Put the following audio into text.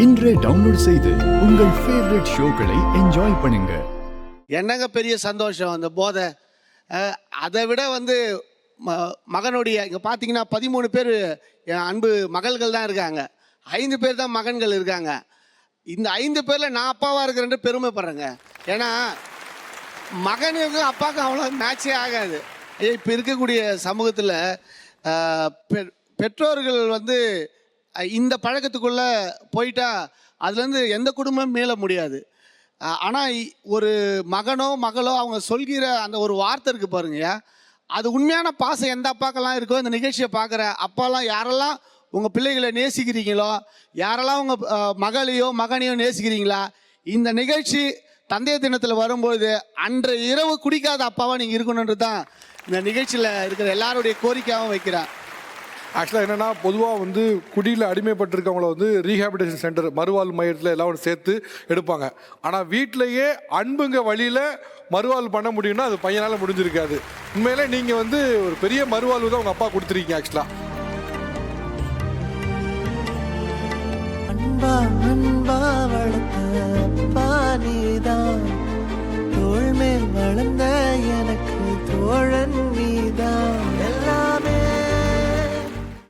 இன்றே டவுன்லோட் செய்து உங்கள் ஃபேவரட் ஷோக்களை என்ஜாய் பண்ணுங்க. என்னங்க பெரிய சந்தோஷம் அந்த போதை. அதை விட மகனுடைய இங்கே பார்த்தீங்கன்னா 13 பேர் என் அன்பு மகள்கள் தான் இருக்காங்க, 5 பேர் தான் மகன்கள் இருக்காங்க. இந்த 5 பேரில் நான் அப்பாவாக இருக்கிறேன்னு பெருமைப்படுறேங்க. ஏன்னா மகனுக்கு அப்பாவுக்கு அவ்வளோ மேட்சே ஆகாது. இப்போ இருக்கக்கூடிய சமூகத்தில் பெற்றோர்கள் இந்த பழக்கத்துக்குள்ளே போயிட்டா அதுலேருந்து எந்த குடும்பமும் மீள முடியாது. ஆனால் ஒரு மகனோ மகளோ அவங்க சொல்கிற அந்த ஒரு வார்த்தை இருக்குது பாருங்கய்யா, அது உண்மையான பாசம் எந்த அப்பாக்கெல்லாம் இருக்கோ. இந்த நிகழ்ச்சியை பார்க்குற அப்பாலாம் யாரெல்லாம் உங்கள் பிள்ளைகளை நேசிக்கிறீங்களோ, யாரெல்லாம் உங்கள் மகளையோ மகனையோ நேசிக்கிறீங்களா, இந்த நிகழ்ச்சி தந்தைய தினத்தில் வரும்போது அன்றைய இரவு குடிக்காத அப்பாவாக நீங்கள் இருக்கணுன்றது தான் இந்த நிகழ்ச்சியில் இருக்கிற எல்லாருடைய கோரிக்கையாகவும் வைக்கிறேன். ஆக்சுவலாக என்னென்னா, பொதுவாக குடியில் அடிமைப்பட்டிருக்கவங்கள ரீஹாபிலிட்டேஷன் சென்டர் மறுவாழ்வு மையத்தில் எல்லாம் சேர்த்து எடுப்பாங்க. ஆனால் வீட்டிலையே அன்புங்க வழியில் மறுவாழ்வு பண்ண முடியும்னா அது பையனால் முடிஞ்சிருக்காது. உண்மையிலே நீங்கள் ஒரு பெரிய மறுவாழ்வு தான் உங்கள் அப்பா கொடுத்துருக்கீங்க. ஆக்சுவலாக அன்பா வளர்த்த பானிதான் தோள் மேல் வளர்ந்த எனக்கு தோழன் நீ